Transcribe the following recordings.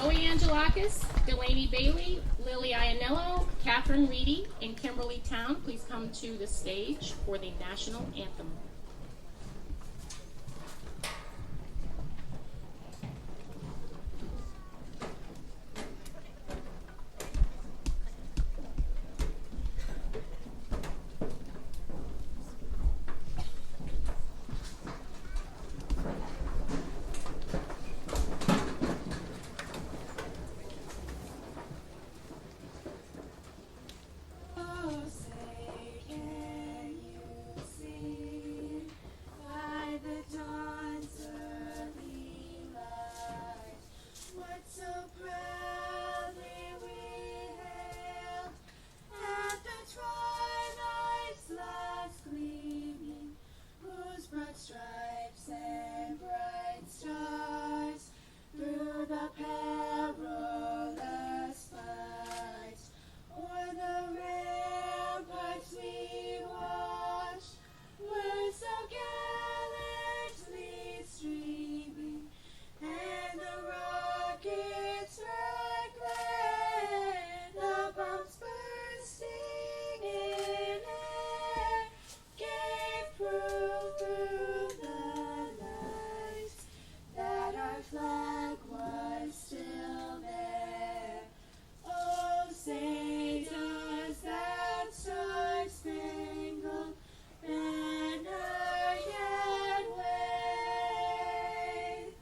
Zoe Angelakis, Delaney Bailey, Lily Ianello, Catherine Reedy, and Kimberly Town, please come to the stage for the national anthem. Stripes and bright stars through the perilous fight, o'er the ramparts we watched, were so gallantly streaming, and the rockets' red glare, the bombs bursting in air, gave proof through the night that our flag was still there. Oh, say does that star-spangled banner yet wave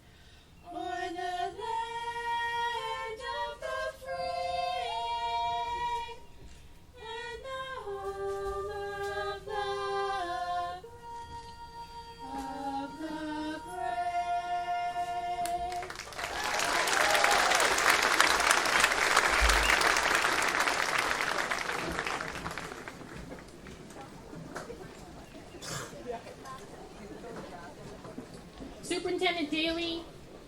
o'er the land of the free and the home of the brave. Superintendent Daly,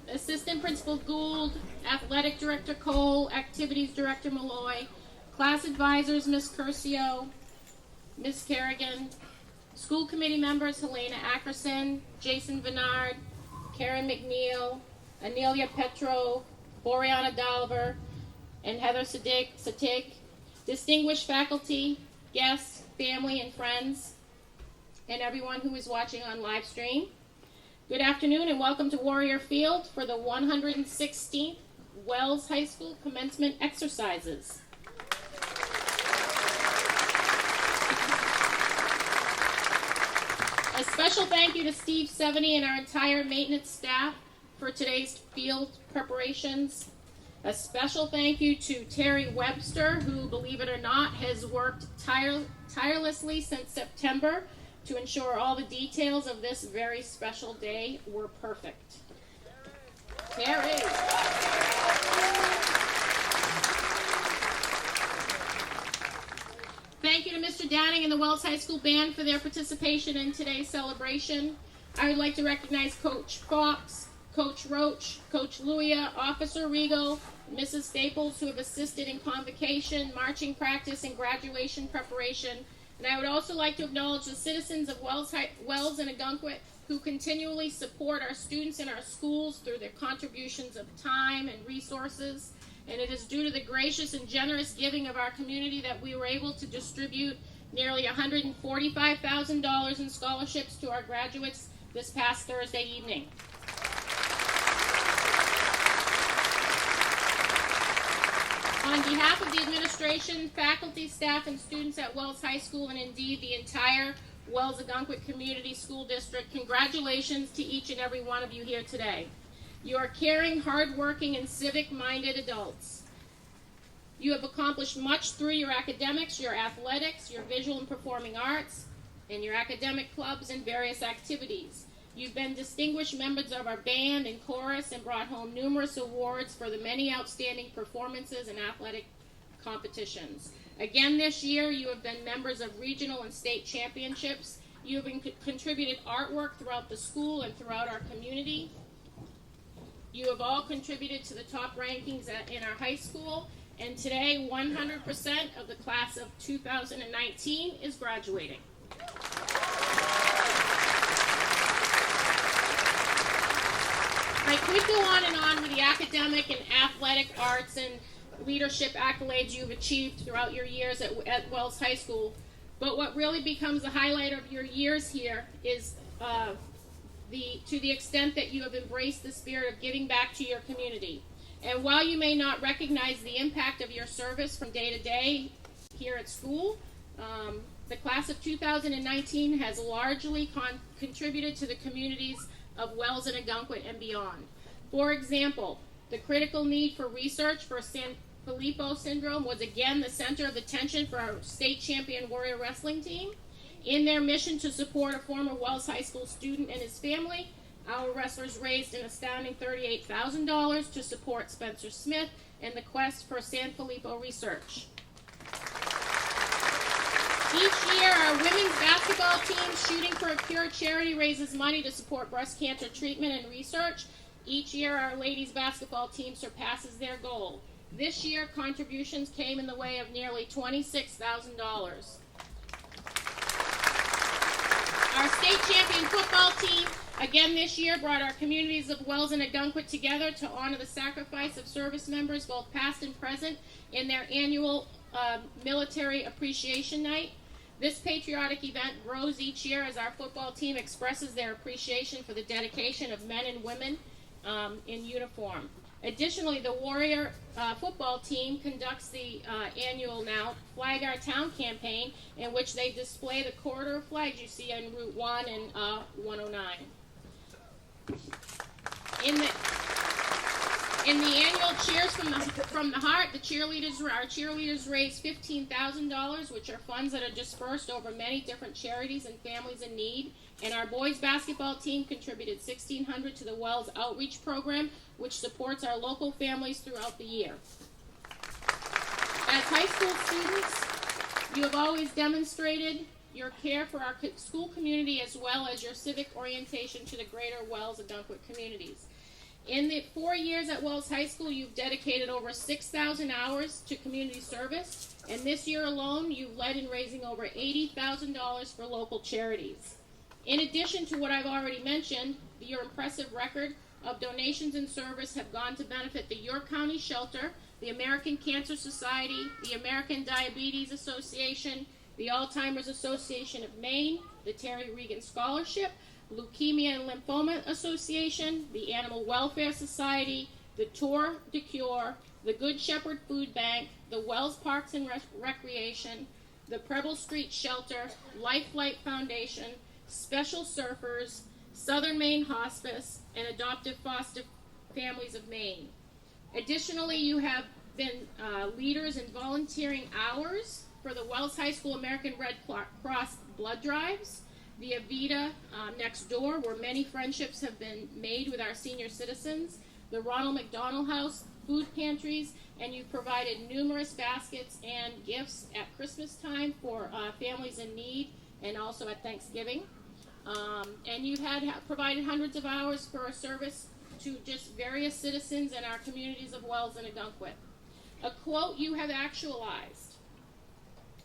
Assistant Principal Gould, Athletic Director Cole, Activities Director Malloy, Class Advisors Ms. Curcio, Ms. Kerrigan, School Committee members Helena Ackerson, Jason Vennard, Karen McNeil, Anelia Petrov, Boreana Dolliver, and Heather Satig, distinguished faculty, guests, family, and friends, and everyone who is watching on live stream. Good afternoon and welcome to Warrior Field for the 116th Wells High School Commencement Exercises. A special thank you to Steve Seveny and our entire maintenance staff for today's field preparations. A special thank you to Terry Webster, who, believe it or not, has worked tirelessly since September to ensure all the details of this very special day were perfect. Terry. Thank you to Mr. Downing and the Wells High School Band for their participation in today's celebration. I would like to recognize Coach Fox, Coach Roach, Coach Luia, Officer Regal, Mrs. Staples, who have assisted in convocation, marching practice, and graduation preparation. And I would also like to acknowledge the citizens of Wells and Ogunquit who continually support our students in our schools through their contributions of time and resources. And it is due to the gracious and generous giving of our community that we were able to distribute nearly $145,000 in scholarships to our graduates this past Thursday evening. On behalf of the administration, faculty, staff, and students at Wells High School, and indeed the entire Wells Ogunquit Community School District, congratulations to each and every one of you here today. You are caring, hardworking, and civic-minded adults. You have accomplished much through your academics, your athletics, your visual and performing arts, and your academic clubs and various activities. You've been distinguished members of our band and chorus and brought home numerous awards for the many outstanding performances and athletic competitions. Again this year, you have been members of regional and state championships. You have contributed artwork throughout the school and throughout our community. You have all contributed to the top rankings in our high school, and today 100% of the class of 2019 is graduating. I I could go on and on with the academic and athletic arts and leadership accolades you've achieved throughout your years at Wells High School, but what really becomes the highlight of your years here is to the extent that you have embraced the spirit of giving back to your community. And while you may not recognize the impact of your service from day to day here at school, the class of 2019 has largely contributed to the communities of Wells and Ogunquit and beyond. For example, the critical need for research for Sanfilippo syndrome was again the center of attention for our state champion warrior wrestling team. In their mission to support a former Wells High School student and his family, our wrestlers raised an astounding $38,000 to support Spencer Smith and the quest for Sanfilippo research. Each year, our women's basketball team, Shooting for a Cure charity, raises money to support breast cancer treatment and research. Each year, our ladies basketball team surpasses their goal. This year, contributions came in the way of nearly $26,000. Our state champion football team, again this year, brought our communities of Wells and Ogunquit together to honor the sacrifice of service members, both past and present, in their annual Military Appreciation Night. This patriotic event grows each year as our football team expresses their appreciation for the dedication of men and women in uniform. Additionally, the Warrior football team conducts the annual now Flag Our Town campaign, in which they display the corridor flags you see on Route 1 and 109. In the annual Cheers from the Heart, our cheerleaders raised $15,000, which are funds that are dispersed over many different charities and families in need. And our boys basketball team contributed $1,600 to the Wells Outreach Program, which supports our local families throughout the year. As high school students, you have always demonstrated your care for our school community as well as your civic orientation to the greater Wells and Ogunquit communities. In the 4 years at Wells High School, you've dedicated over 6,000 hours to community service, and this year alone, you've led in raising over $80,000 for local charities. In addition to what I've already mentioned, your impressive record of donations and service have gone to benefit the York County Shelter, the American Cancer Society, the American Diabetes Association, the Alzheimer's Association of Maine, the Terry Regan Scholarship, Leukemia and Lymphoma Association, the Animal Welfare Society, the Tour de Cure, the Good Shepherd Food Bank, the Wells Parks and Recreation, the Preble Street Shelter, Life Flight Foundation, Special Surfers, Southern Maine Hospice, and Adoptive Foster Families of Maine. Additionally, you have been leaders in volunteering hours for the Wells High School American Red Cross blood drives, the Avita next door, where many friendships have been made with our senior citizens, the Ronald McDonald House, food pantries, and you've provided numerous baskets and gifts at Christmas time for families in need and also at Thanksgiving. And you've provided hundreds of hours for service to just various citizens in our communities of Wells and Ogunquit. A quote you have actualized: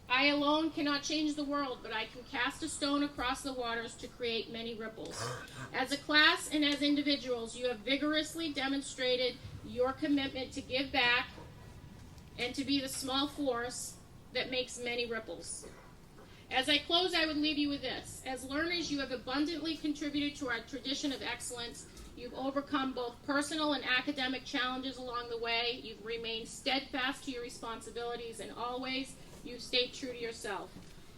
"I alone cannot change the world, but I can cast a stone across the waters to create many ripples." As a class and as individuals, you have vigorously demonstrated your commitment to give back and to be the small force that makes many ripples. As I close, I would leave you with this. As learners, you have abundantly contributed to our tradition of excellence. You've overcome both personal and academic challenges along the way. You've remained steadfast to your responsibilities, and always you've stayed true to yourself.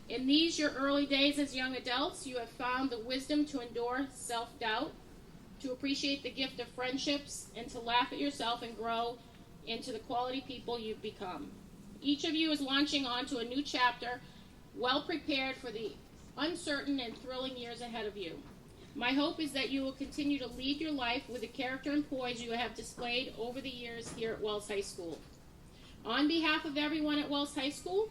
In these, your early days as young adults, you have found the wisdom to endure self-doubt, to appreciate the gift of friendships, and to laugh at yourself and grow into the quality people you've become. Each of you is launching onto a new chapter, well prepared for the uncertain and thrilling years ahead of you. My hope is that you will continue to lead your life with the character and poise you have displayed over the years here at Wells High School. On behalf of everyone at Wells High School,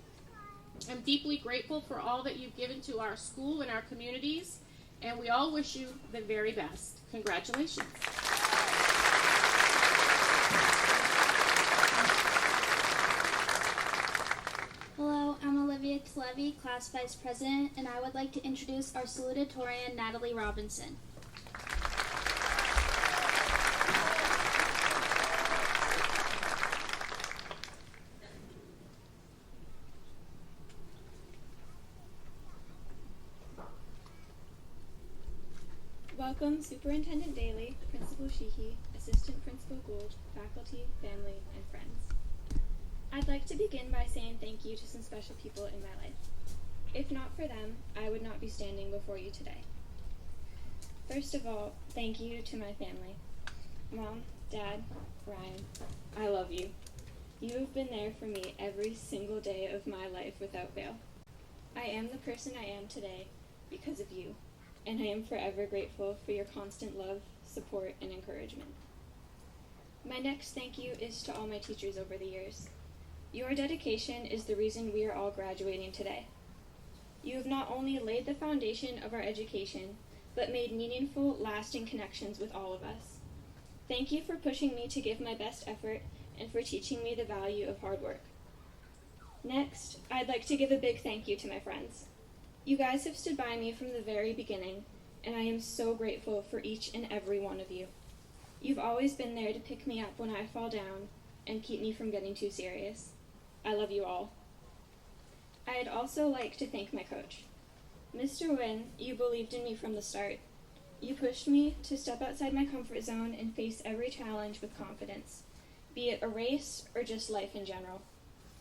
I'm deeply grateful for all that you've given to our school and our communities, and we all wish you the very best. Congratulations. Hello, I'm Olivia Levy, Class Vice President, and I would like to introduce our Salutatorian, Natalie Robinson. Welcome Superintendent Daly, Principal Sheehy, Assistant Principal Gould, faculty, family, and friends. I'd like to begin by saying thank you to some special people in my life. If not for them, I would not be standing before you today. First of all, thank you to my family. Mom, Dad, Ryan, I love you. You have been there for me every single day of my life without fail. I am the person I am today because of you, and I am forever grateful for your constant love, support, and encouragement. My next thank you is to all my teachers over the years. Your dedication is the reason we are all graduating today. You have not only laid the foundation of our education, but made meaningful, lasting connections with all of us. Thank you for pushing me to give my best effort and for teaching me the value of hard work. Next, I'd like to give a big thank you to my friends. You guys have stood by me from the very beginning, and I am so grateful for each and every one of you. You've always been there to pick me up when I fall down and keep me from getting too serious. I love you all. I'd also like to thank my coach. Mr. Wynn, you believed in me from the start. You pushed me to step outside my comfort zone and face every challenge with confidence, be it a race or just life in general.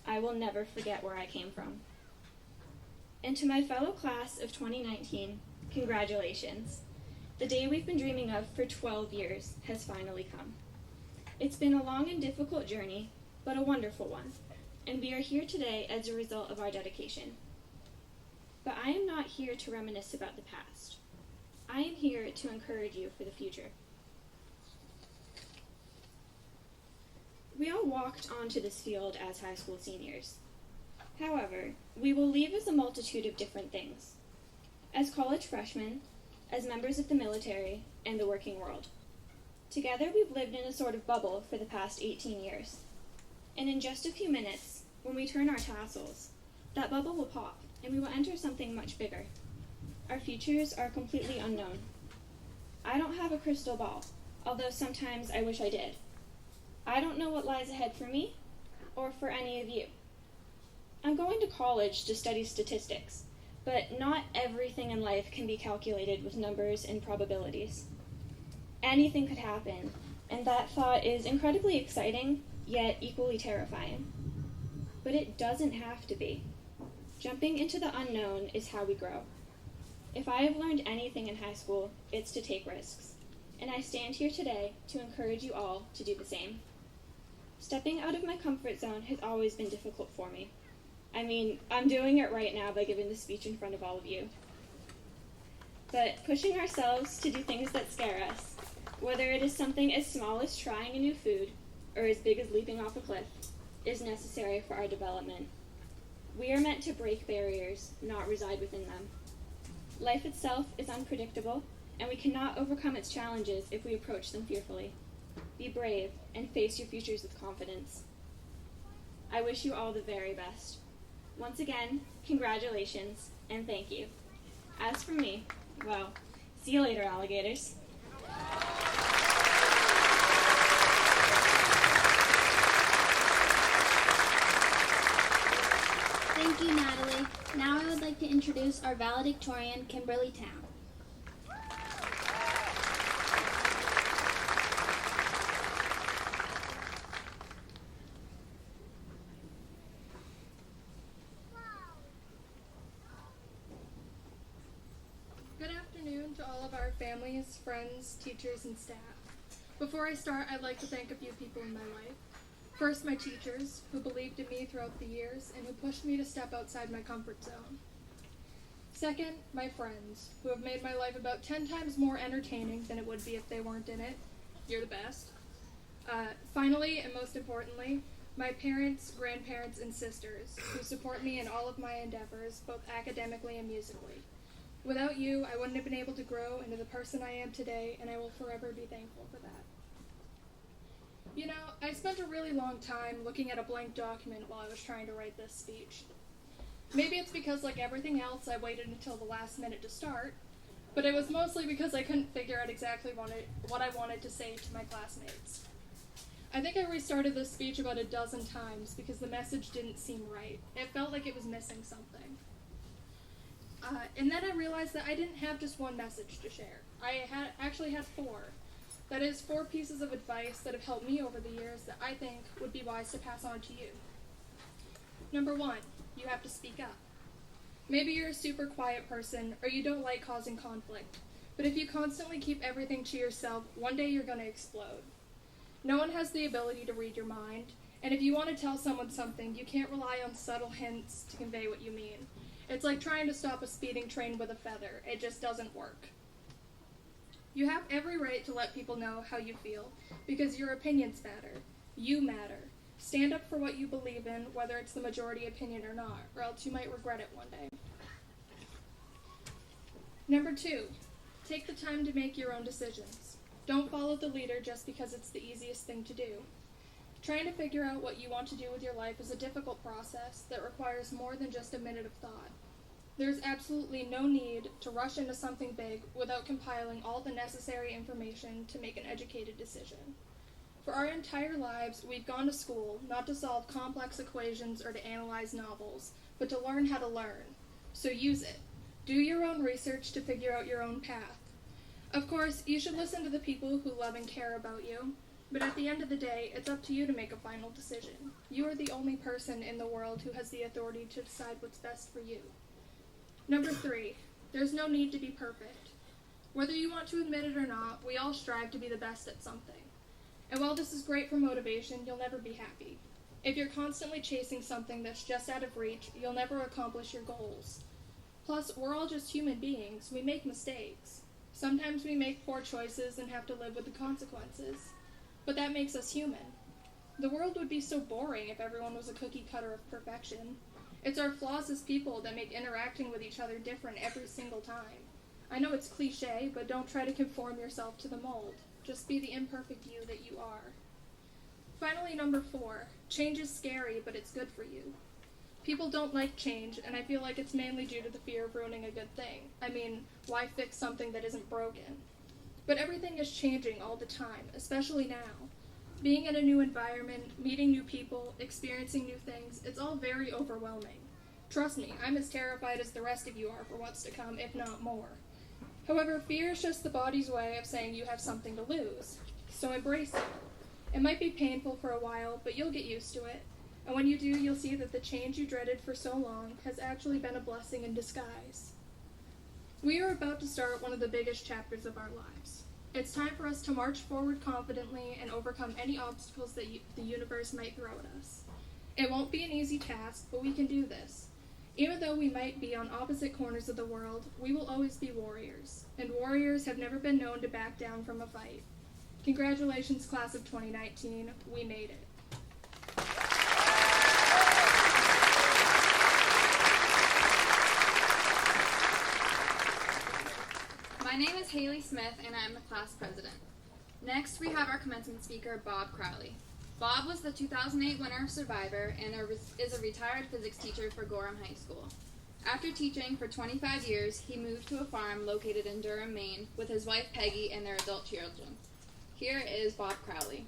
I will never forget where I came from. And to my fellow class of 2019, congratulations. The day we've been dreaming of for 12 years has finally come. It's been a long and difficult journey, but a wonderful one, and we are here today as a result of our dedication. But I am not here to reminisce about the past. I am here to encourage you for the future. We all walked onto this field as high school seniors. However, we will leave as a multitude of different things. As college freshmen, as members of the military, and the working world. Together we've lived in a sort of bubble for the past 18 years. And in just a few minutes, when we turn our tassels, that bubble will pop, and we will enter something much bigger. Our futures are completely unknown. I don't have a crystal ball, although sometimes I wish I did. I don't know what lies ahead for me, or for any of you. I'm going to college to study statistics, but not everything in life can be calculated with numbers and probabilities. Anything could happen, and that thought is incredibly exciting, yet equally terrifying. But it doesn't have to be. Jumping into the unknown is how we grow. If I have learned anything in high school, it's to take risks, and I stand here today to encourage you all to do the same. Stepping out of my comfort zone has always been difficult for me. I mean, I'm doing it right now by giving this speech in front of all of you. But pushing ourselves to do things that scare us, whether it is something as small as trying a new food or as big as leaping off a cliff, is necessary for our development. We are meant to break barriers, not reside within them. Life itself is unpredictable, and we cannot overcome its challenges if we approach them fearfully. Be brave and face your futures with confidence. I wish you all the very best. Once again, congratulations and thank you. As for me, well, see you later, alligators. Thank you, Natalie. Now I would like to introduce our valedictorian, Kimberly Town. Good afternoon to all of our families, friends, teachers, and staff. Before I start, I'd like to thank a few people in my life. First, my teachers, who believed in me throughout the years and who pushed me to step outside my comfort zone. Second, my friends, who have made my life about 10 times more entertaining than it would be if they weren't in it. You're the best. Finally, and most importantly, my parents, grandparents, and sisters, who support me in all of my endeavors, both academically and musically. Without you, I wouldn't have been able to grow into the person I am today, and I will forever be thankful for that. You know, I spent a really long time looking at a blank document while I was trying to write this speech. Maybe it's because, like everything else, I waited until the last minute to start, but it was mostly because I couldn't figure out exactly what I wanted to say to my classmates. I think I restarted this speech about a dozen times because the message didn't seem right. It felt like it was missing something. And then I realized that I didn't have just one message to share. I actually had 4. That is 4 pieces of advice that have helped me over the years that I think would be wise to pass on to you. Number 1, you have to speak up. Maybe you're a super quiet person or you don't like causing conflict, but if you constantly keep everything to yourself, one day you're going to explode. No one has the ability to read your mind, and if you want to tell someone something, you can't rely on subtle hints to convey what you mean. It's like trying to stop a speeding train with a feather. It just doesn't work. You have every right to let people know how you feel, because your opinions matter. You matter. Stand up for what you believe in, whether it's the majority opinion or not, or else you might regret it one day. Number 2, take the time to make your own decisions. Don't follow the leader just because it's the easiest thing to do. Trying to figure out what you want to do with your life is a difficult process that requires more than just a minute of thought. There's absolutely no need to rush into something big without compiling all the necessary information to make an educated decision. For our entire lives, we've gone to school not to solve complex equations or to analyze novels, but to learn how to learn. So use it. Do your own research to figure out your own path. Of course, you should listen to the people who love and care about you, but at the end of the day, it's up to you to make a final decision. You are the only person in the world who has the authority to decide what's best for you. Number 3, there's no need to be perfect. Whether you want to admit it or not, we all strive to be the best at something. And while this is great for motivation, you'll never be happy. If you're constantly chasing something that's just out of reach, you'll never accomplish your goals. Plus, we're all just human beings. We make mistakes. Sometimes we make poor choices and have to live with the consequences. But that makes us human. The world would be so boring if everyone was a cookie cutter of perfection. It's our flaws as people that make interacting with each other different every single time. I know it's cliche, but don't try to conform yourself to the mold. Just be the imperfect you that you are. Finally, number 4, change is scary, but it's good for you. People don't like change, and I feel like it's mainly due to the fear of ruining a good thing. I mean, why fix something that isn't broken? But everything is changing all the time, especially now. Being in a new environment, meeting new people, experiencing new things, it's all very overwhelming. Trust me, I'm as terrified as the rest of you are for what's to come, if not more. However, fear is just the body's way of saying you have something to lose. So embrace it. It might be painful for a while, but you'll get used to it. And when you do, you'll see that the change you dreaded for so long has actually been a blessing in disguise. We are about to start one of the biggest chapters of our lives. It's time for us to march forward confidently and overcome any obstacles that the universe might throw at us. It won't be an easy task, but we can do this. Even though we might be on opposite corners of the world, we will always be warriors, and warriors have never been known to back down from a fight. Congratulations, class of 2019, we made it. My name is Haley Smith, and I'm the class president. Next, we have our commencement speaker, Bob Crowley. Bob was the 2008 winner of Survivor and is a retired physics teacher for Gorham High School. After teaching for 25 years, he moved to a farm located in Durham, Maine, with his wife Peggy and their adult children. Here is Bob Crowley.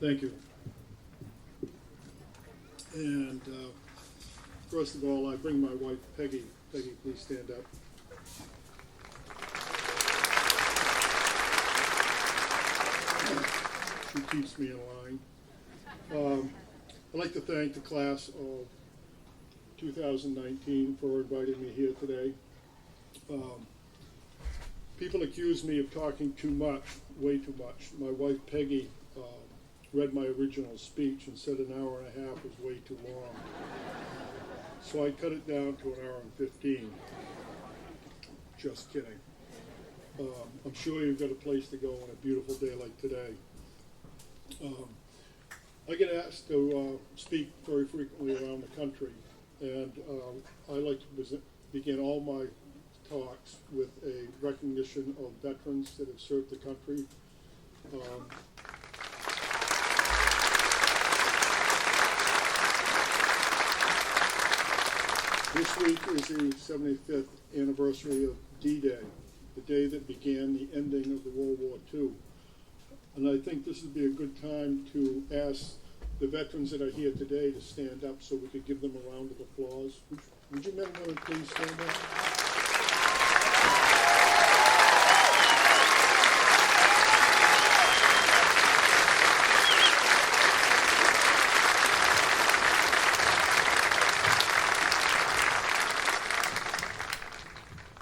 Thank you. And first of all, I bring my wife, Peggy. Peggy, please stand up. She keeps me in line. I'd like to thank the class of 2019 for inviting me here today. People accuse me of talking too much, way too much. My wife, Peggy, read my original speech and said an hour and a half was way too long. So I cut it down to an hour and 15. Just kidding. I'm sure you've got a place to go on a beautiful day like today. I get asked to speak very frequently around the country, and I like to begin all my talks with a recognition of veterans that have served the country. This week is the 75th anniversary of D-Day, the day that began the ending of the World War II. And I think this would be a good time to ask the veterans that are here today to stand up so we could give them a round of applause. Would you men and women please stand up?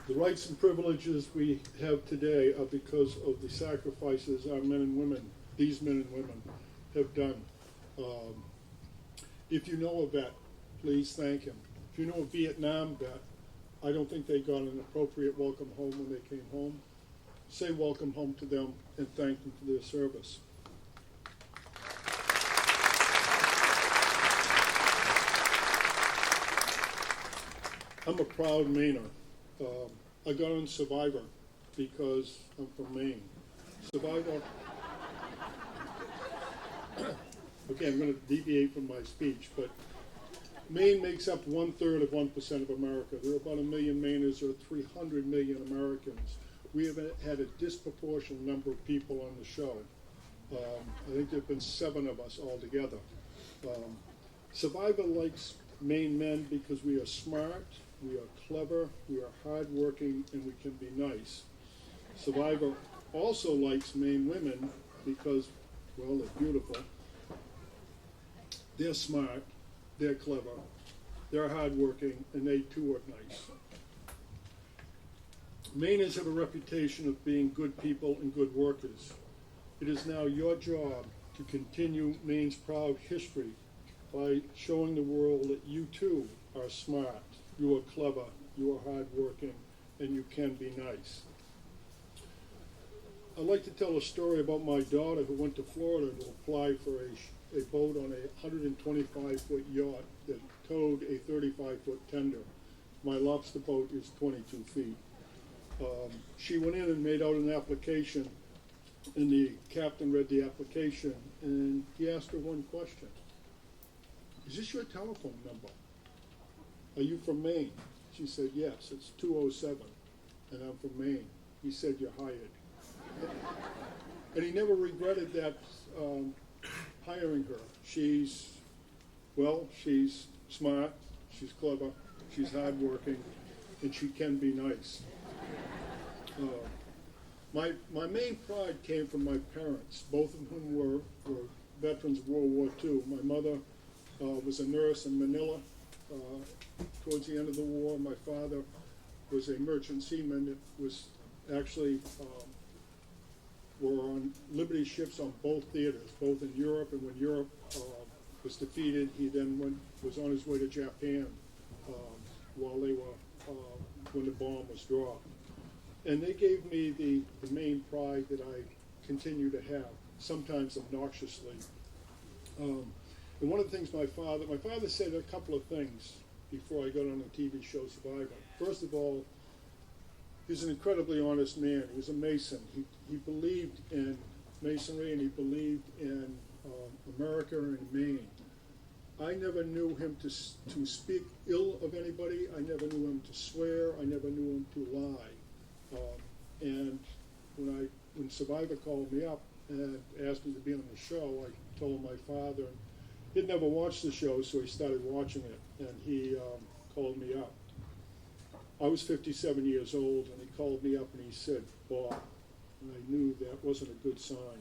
The rights and privileges we have today are because of the sacrifices our men and women, these men and women, have done. If you know a vet, please thank him. If you know a Vietnam vet, I don't think they got an appropriate welcome home when they came home. Say welcome home to them and thank them for their service. I'm a proud Mainer. I got on Survivor because I'm from Maine. Survivor. Okay, I'm going to deviate from my speech, but Maine makes up 1/3 of 1% of America. There are about 1 million Mainers or 300 million Americans. We have had a disproportionate number of people on the show. I think there have been 7 of us altogether. Survivor likes Maine men because we are smart, we are clever, we are hardworking, and we can be nice. Survivor also likes Maine women because, well, they're beautiful, they're smart, they're clever, they're hardworking, and they too are nice. Mainers have a reputation of being good people and good workers. It is now your job to continue Maine's proud history by showing the world that you too are smart, you are clever, you are hardworking, and you can be nice. I'd like to tell a story about my daughter who went to Florida to apply for a boat on a 125-foot yacht that towed a 35-foot tender. My lobster boat is 22 feet. She went in and made out an application, and the captain read the application, and he asked her one question. Is this your telephone number? Are you from Maine? She said, yes, it's 207, and I'm from Maine. He said, you're hired. And he never regretted that hiring her. She's smart, she's clever, she's hardworking, and she can be nice. My main pride came from my parents, both of whom were veterans of World War II. My mother was a nurse in Manila towards the end of the war. My father was a merchant seaman that was actually were on Liberty ships on both theaters, both in Europe, and when Europe was defeated, he then was on his way to Japan while they were when the bomb was dropped. And they gave me the main pride that I continue to have, sometimes obnoxiously. And one of the things my father said a couple of things before I got on the TV show Survivor. First of all, he's an incredibly honest man. He was a Mason. He believed in Masonry, and he believed in America and Maine. I never knew him to speak ill of anybody. I never knew him to swear. I never knew him to lie. And when Survivor called me up and asked me to be on the show, I told my father. He'd never watched the show, so he started watching it, and he called me up. I was 57 years old, and he called me up and he said, Bob, and I knew that wasn't a good sign.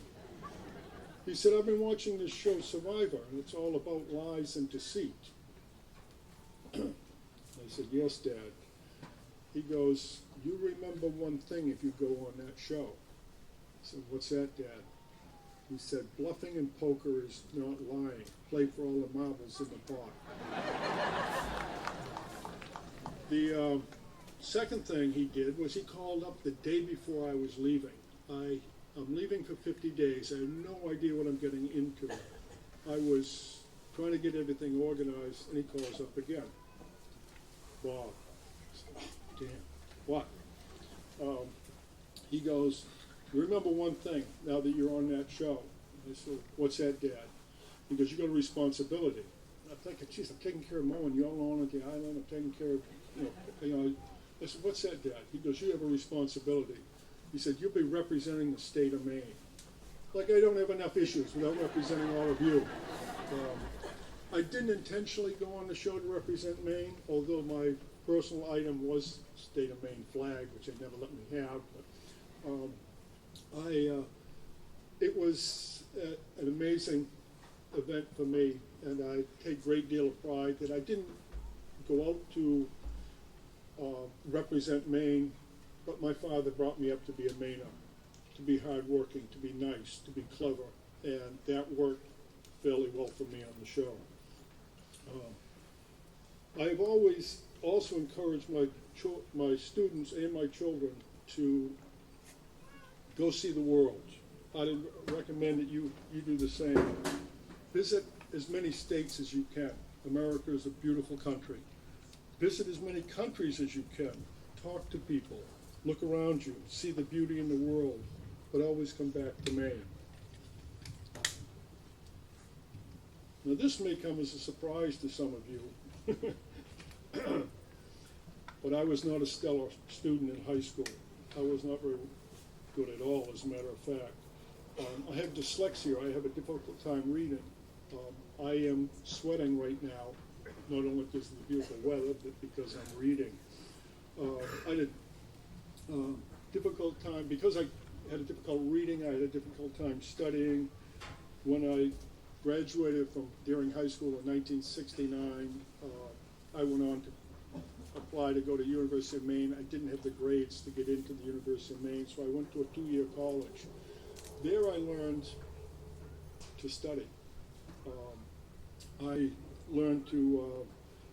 He said, I've been watching this show Survivor, and it's all about lies and deceit. I said, yes, Dad. He goes, you remember one thing if you go on that show. I said, what's that, Dad? He said, bluffing and poker is not lying. Play for all the marbles in the pot. The second thing he did was he called up the day before I was leaving. I'm leaving for 50 days. I have no idea what I'm getting into. I was trying to get everything organized, and he calls up again. Bob. Oh, damn. What? He goes, you remember one thing now that you're on that show. I said, what's that, Dad? He goes, you got a responsibility. I'm thinking, geez, I'm taking care of Mo and y'all on at the island. I'm taking care of, you know. I said, what's that, Dad? He goes, you have a responsibility. He said, you'll be representing the state of Maine. like I don't have enough issues without representing all of you. I didn't intentionally go on the show to represent Maine, although my personal item was state of Maine flag, which they never let me have. But it was an amazing event for me, and I take a great deal of pride that I didn't go out to represent Maine, but my father brought me up to be a Mainer, to be hardworking, to be nice, to be clever, and that worked fairly well for me on the show. I've always also encouraged my students and my children to go see the world. I'd recommend that you do the same. Visit as many states as you can. America is a beautiful country. Visit as many countries as you can. Talk to people. Look around you. See the beauty in the world. But always come back to Maine. Now this may come as a surprise to some of you, but I was not a stellar student in high school. I was not very good at all, as a matter of fact. I have dyslexia. I have a difficult time reading. I am sweating right now, not only because of the beautiful weather, but because I'm reading. I had a difficult time, because I had a difficult reading, I had a difficult time studying. When I graduated from Deering High School in 1969, I went on to apply to go to University of Maine. I didn't have the grades to get into the University of Maine, so I went to a 2-year college. There I learned to study. I learned to,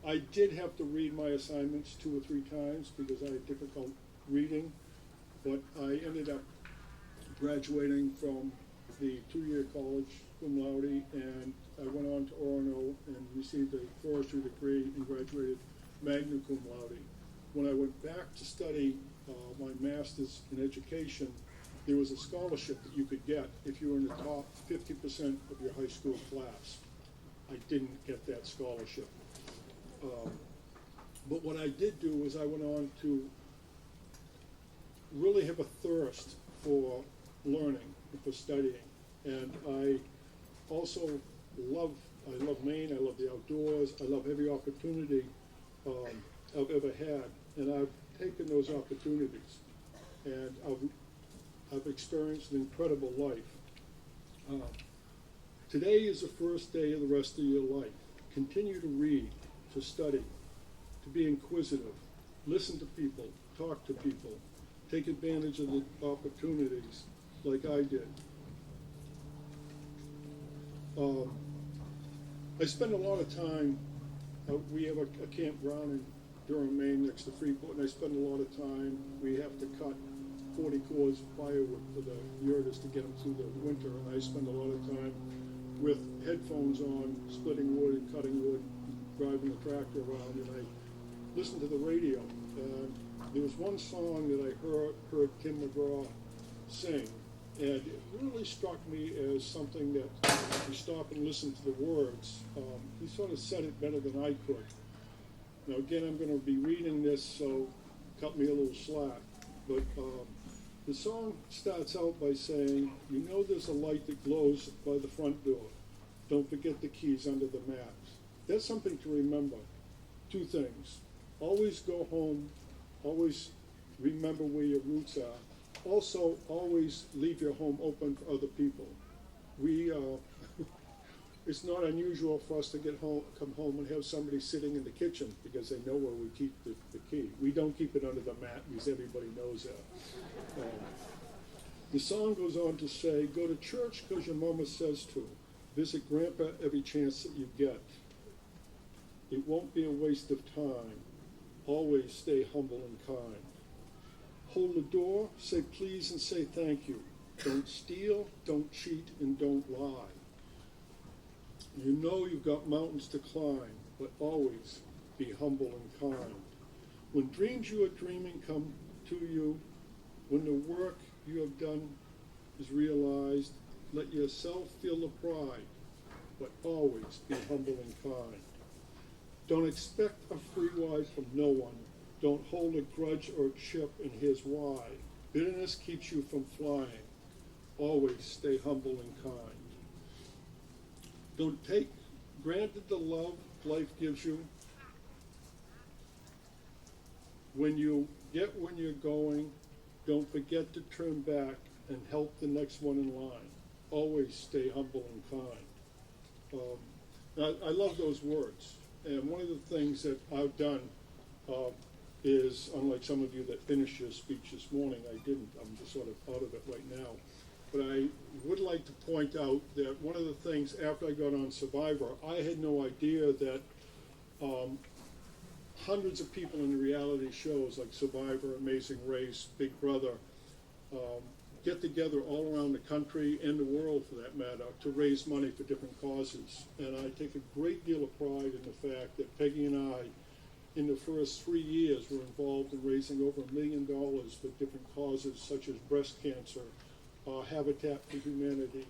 I did have to read my assignments 2 or 3 times because I had difficult reading, but I ended up graduating from the 2-year college cum laude, and I went on to Orono and received a forestry degree and graduated magna cum laude. When I went back to study my master's in education, there was a scholarship that you could get if you were in the top 50% of your high school class. I didn't get that scholarship. But what I did do was I went on to really have a thirst for learning and for studying. And I also love Maine, I love the outdoors, I love every opportunity I've ever had. And I've taken those opportunities. And I've experienced an incredible life. Today is the first day of the rest of your life. Continue to read, to study, to be inquisitive, listen to people, talk to people, take advantage of the opportunities like I did. I spend a lot of time, we have a campground in Durham, Maine next to Freeport, and I spend a lot of time, we have to cut 40 cords of firewood for the yurtas to get them through the winter, and I spend a lot of time with headphones on, splitting wood and cutting wood, driving the tractor around, and I listen to the radio. There was one song that I heard Tim McGraw sing, and it really struck me as something that if you stop and listen to the words, he sort of said it better than I could. Now again, I'm going to be reading this, so cut me a little slack, but the song starts out by saying, you know there's a light that glows by the front door. Don't forget the keys under the mat. That's something to remember. 2 things. Always go home. Always remember where your roots are. Also, always leave your home open for other people. It's not unusual for us to come home and have somebody sitting in the kitchen because they know where we keep the key. We don't keep it under the mat because everybody knows that. The song goes on to say, go to church because your mama says to. Visit grandpa every chance that you get. It won't be a waste of time. Always stay humble and kind. Hold the door, say please and say thank you. Don't steal, don't cheat, and don't lie. You know you've got mountains to climb, but always be humble and kind. When dreams you are dreaming come to you, when the work you have done is realized, let yourself feel the pride, but always be humble and kind. Don't expect a free ride from no one. Don't hold a grudge or chip, and here's why. Bitterness keeps you from flying. always stay humble and kind. Don't take granted the love life gives you. When you get when you're going, don't forget to turn back and help the next one in line. Always stay humble and kind. I love those words. And one of the things that I've done is, unlike some of you that finished your speech this morning, I didn't. I'm just sort of out of it right now. But I would like to point out that one of the things after I got on Survivor, I had no idea that hundreds of people in reality shows like Survivor, Amazing Race, Big Brother, get together all around the country and the world for that matter to raise money for different causes. And I take a great deal of pride in the fact that Peggy and I, in the first 3 years, were involved in raising over $1 million for different causes such as breast cancer, Habitat for Humanity,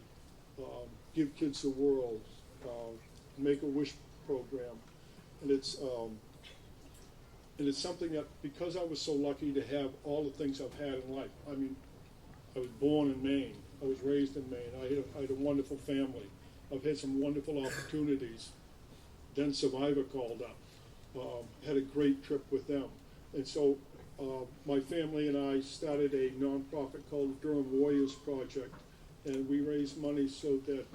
Give Kids the World, Make-A-Wish program. And it's something that, because I was so lucky to have all the things I've had in life. I mean, I was born in Maine. I was raised in Maine. I had a wonderful family. I've had some wonderful opportunities. Then Survivor called up. Had a great trip with them. And so my family and I started a nonprofit called the Durham Warriors Project. And we raised money so that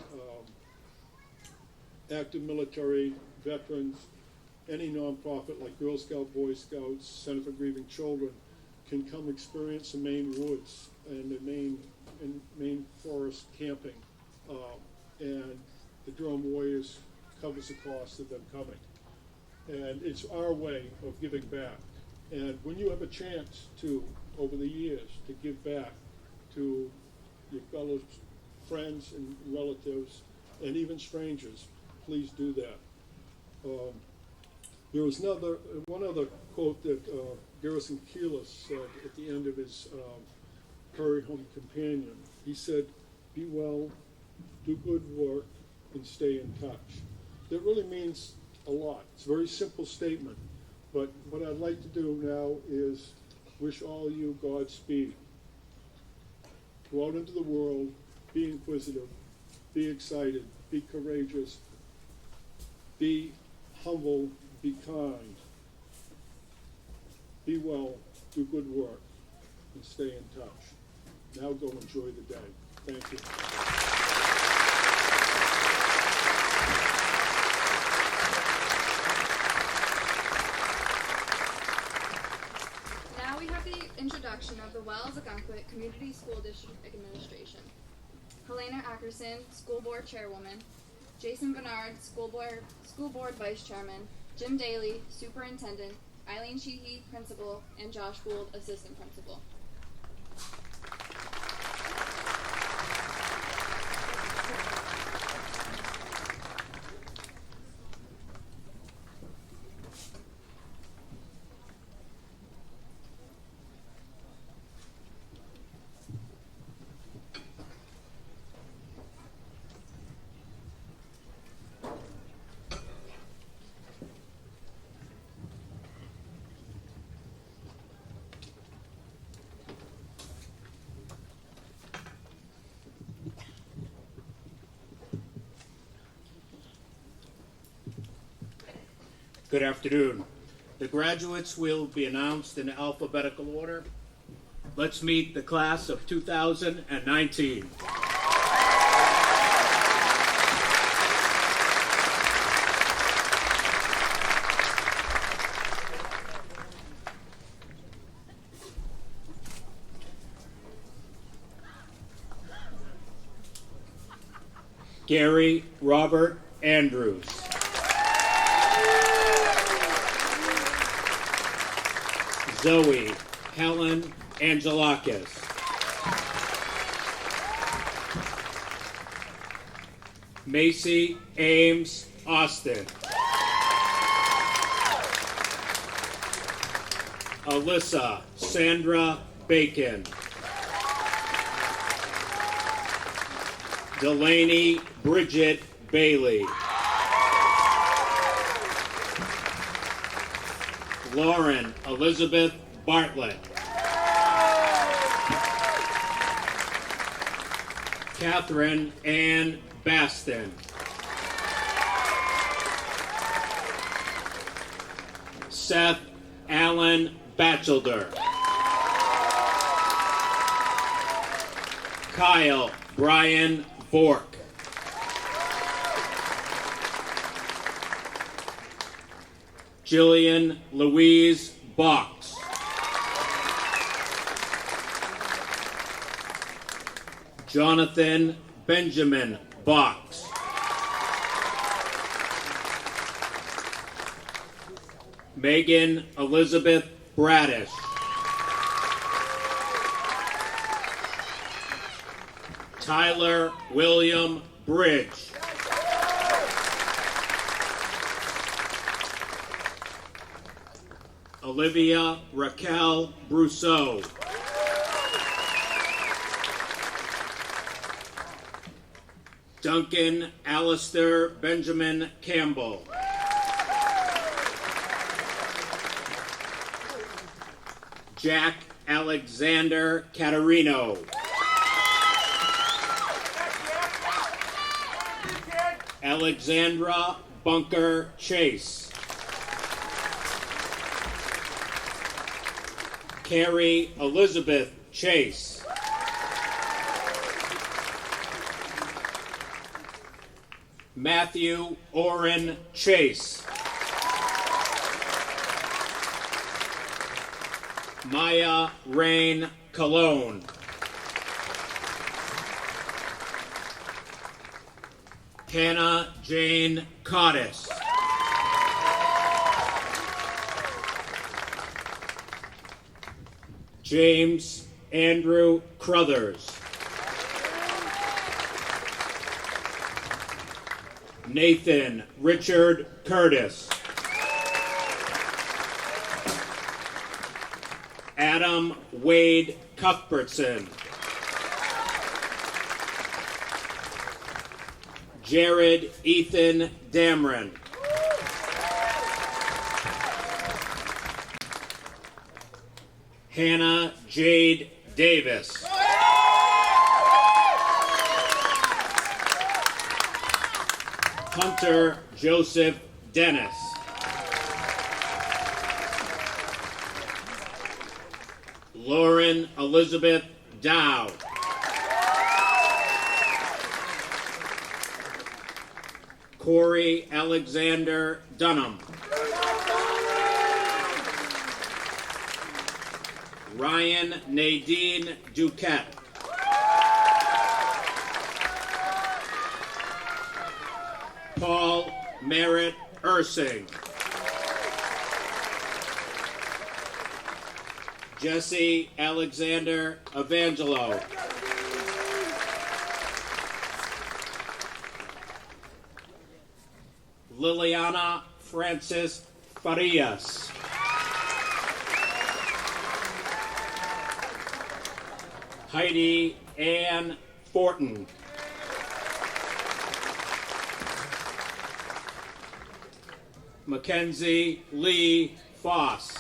active military, veterans, any nonprofit like Girl Scout, Boy Scouts, Center for Grieving Children can come experience the Maine woods and the Maine forest camping. And the Durham Warriors covers the cost of them coming. And it's our way of giving back. And when you have a chance to, over the years, to give back to your fellow friends and relatives and even strangers, please do that. There was one other quote that Garrison Keillor said at the end of his Prairie Home Companion. He said, "Be well, do good work, and stay in touch." That really means a lot. It's a very simple statement, but what I'd like to do now is wish all you Godspeed. Go out into the world, be inquisitive, be excited, be courageous, be humble, be kind, be well, do good work, and stay in touch. Now go enjoy the day. Thank you. Now we have the introduction of the Wells Ogunquit Community School District Administration. Helena Ackerson, School Board Chairwoman, Jason Bernard, School Board Vice Chairman, Jim Daly, Superintendent, Eileen Sheehy, Principal, and Josh Gould, Assistant Principal. Good afternoon. The graduates will be announced in alphabetical order. Let's meet the class of 2019. Gary Robert Andrews. Zoe Helen Angelakis. Macy Ames Austin. Alyssa Sandra Bacon. Delaney Bridget Bailey. Lauren Elizabeth Bartlett. Catherine Ann Baston. Seth Allen Batchelder. Kyle Brian Bork. Jillian Louise Box. Jonathan Benjamin Box. Megan Elizabeth Bradish. Tyler William Bridge. Olivia Raquel Brousseau. Duncan Alistair Benjamin Campbell. Jack Alexander Caterino. Alexandra Bunker Chase. Carrie Elizabeth Chase. Matthew Orrin Chase. Maya Rain Cologne. Hannah Jane Cottis. James Andrew Crothers. Nathan Richard Curtis. Adam Wade Cuthbertson. Jared Ethan Damron. Hannah Jade Davis. Hunter Joseph Dennis. Lauren Elizabeth Dow. Corey Alexander Dunham. Ryan Nadine Duquette. Paul Merritt Ursing. Jesse Alexander Evangelo. Liliana Francis Farias. Heidi Ann Fortin. Mackenzie Lee Foss.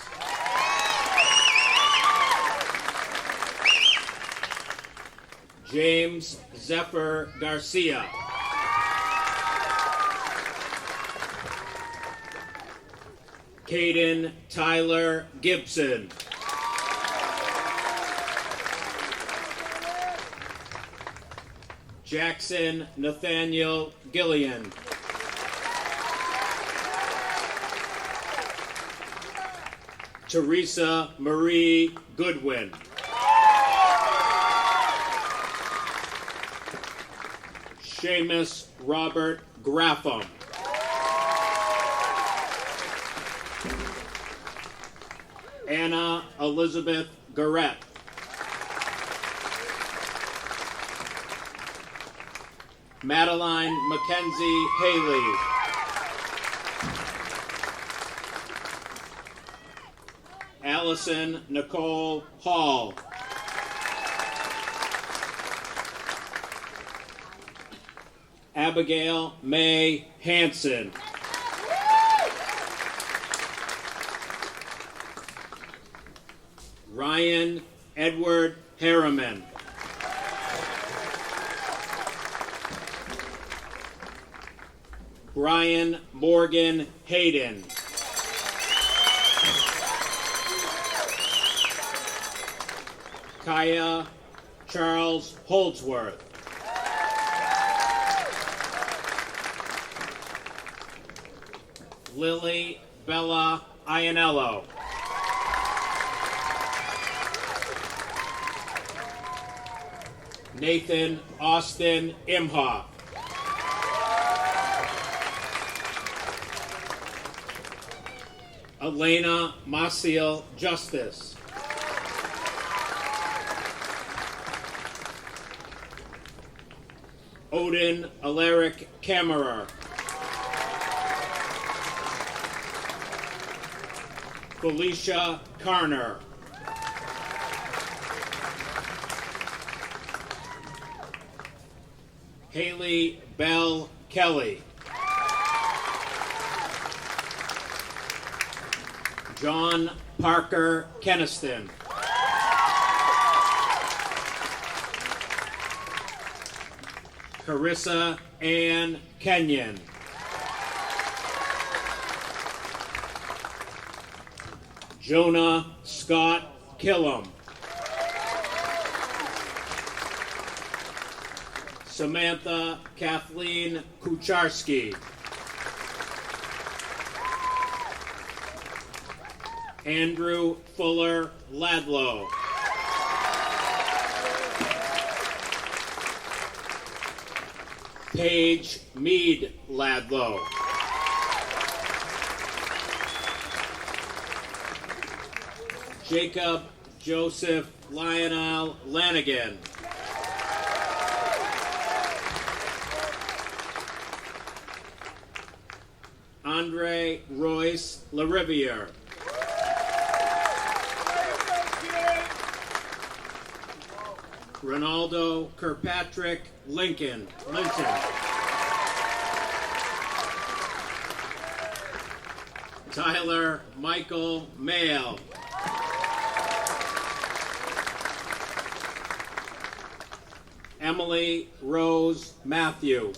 James Zephyr Garcia. Caden Tyler Gibson. Jackson Nathaniel Gillian. Teresa Marie Goodwin. Seamus Robert Graffam. Anna Elizabeth Garrett. Madeline Mackenzie Haley. Allison Nicole Hall. Abigail May Hanson. Ryan Edward Harriman. Brian Morgan Hayden. Kaya Charles Holdsworth. Lily Bella Ianello. Nathan Austin Imhoff. Elena Maciel Justice. Odin Alaric Kammerer. Felicia Carner. Haley Bell Kelly. John Parker Keniston. Carissa Ann Kenyon. Jonah Scott Killam. Samantha Kathleen Kucharski. Andrew Fuller Ladlow. Paige Mead Ladlow. Jacob Joseph Lionel Lanigan. Andre Royce LaRiviere. Ronaldo Kirkpatrick Linton. Tyler Michael Mayle. Emily Rose Matthew.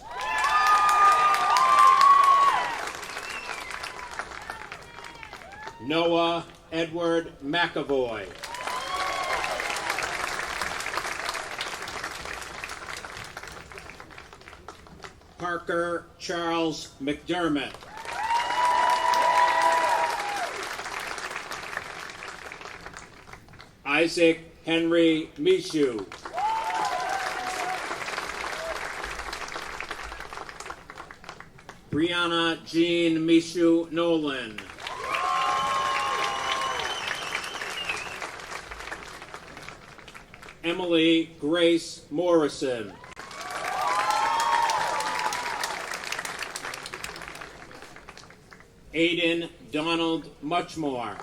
Noah Edward McAvoy. Parker Charles McDermott. Isaac Henry Michu. Brianna Jean Michu Nolan. Emily Grace Morrison. Aiden Donald Muchmore.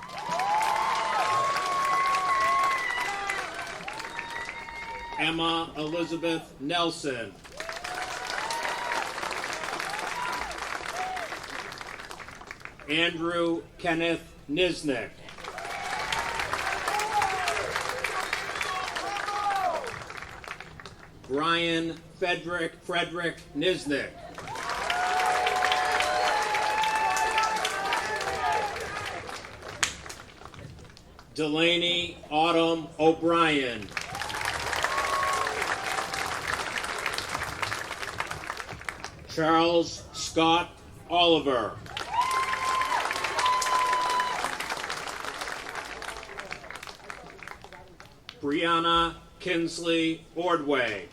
Emma Elizabeth Nelson. Andrew Kenneth Nisnick. Brian Frederick Nisnick. Delaney Autumn O'Brien. Charles Scott Oliver. Brianna Kinsley Ordway.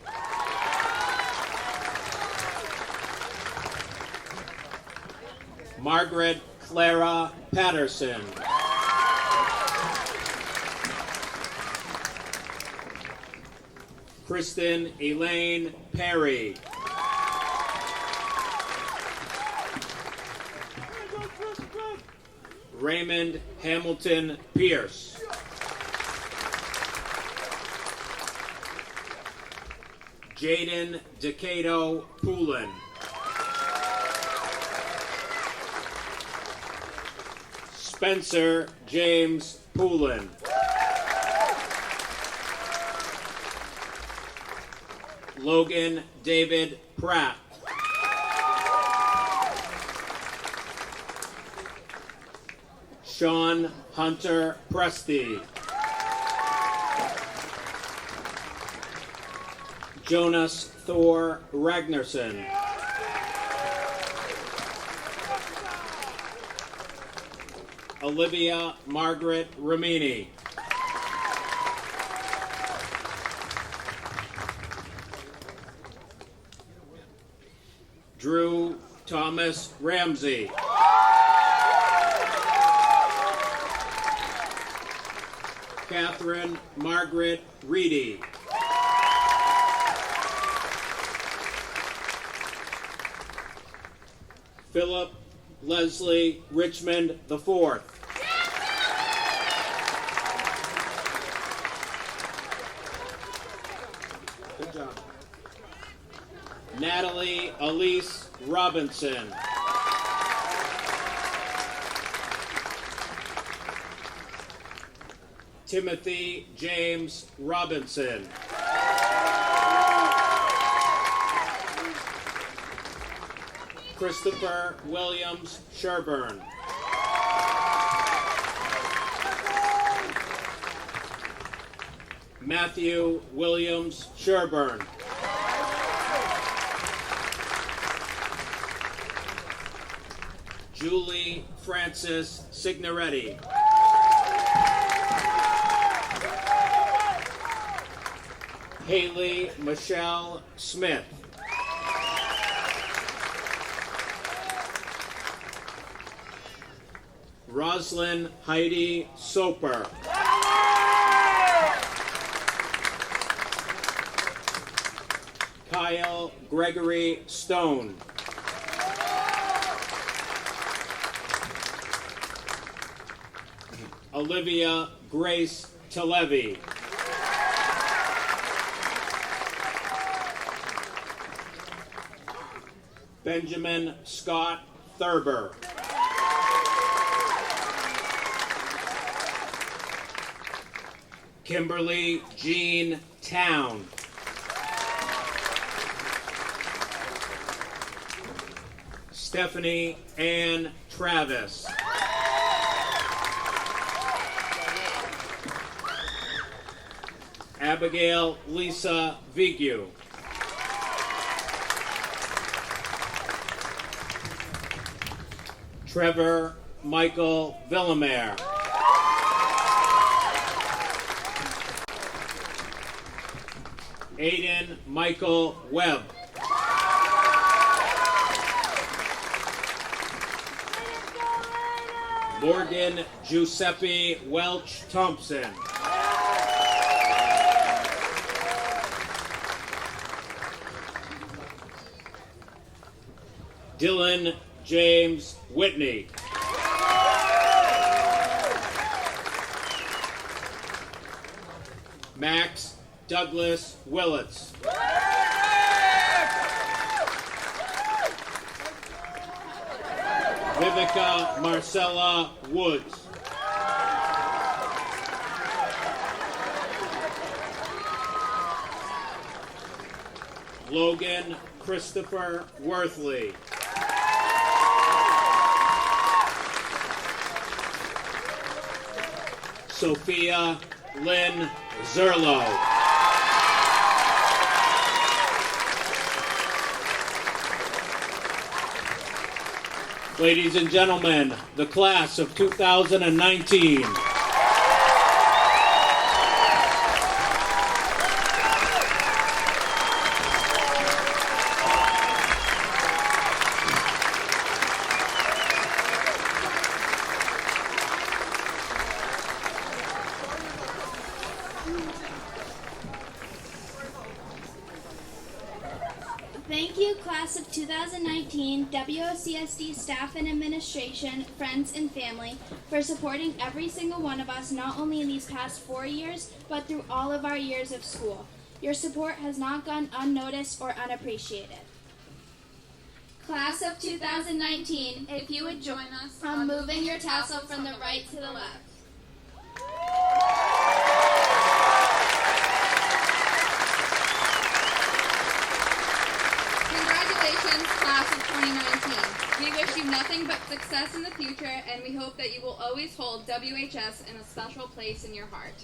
Margaret Clara Patterson. Kristen Elaine Perry. Raymond Hamilton Pierce. Jaden Decato Poulin. Spencer James Poulin. Logan David Pratt. Sean Hunter Presti. Jonas Thor Ragnarsson. Olivia Margaret Ramini. Drew Thomas Ramsey. Catherine Margaret Reedy. Philip Leslie Richmond IV. Good job. Natalie Elise Robinson. Timothy James Robinson. Christopher Williams Sherburne. Matthew Williams Sherburne. Julie Frances Signoretti. Haley Michelle Smith. Roslyn Heidi Soper. Kyle Gregory Stone. Olivia Grace Televi. Benjamin Scott Thurber. Kimberly Jean Town. Stephanie Ann Travis. Abigail Lisa Vigu. Trevor Michael Villamere. Aiden Michael Webb. Morgan Giuseppe Welch Thompson. Dylan James Whitney. Max Douglas Willits. Vivica Marcella Woods. Logan Christopher Worthley. Sophia Lynn Zerlo. Ladies and gentlemen, the class of 2019. Thank you, class of 2019, WOCSD staff and administration, friends and family, for supporting every single one of us, not only in these past 4 years, but through all of our years of school. Your support has not gone unnoticed or unappreciated. Class of 2019, if you would join us on moving your tassel from the right to the left. Congratulations, class of 2019. We wish you nothing but success in the future, and we hope that you will always hold WHS in a special place in your heart.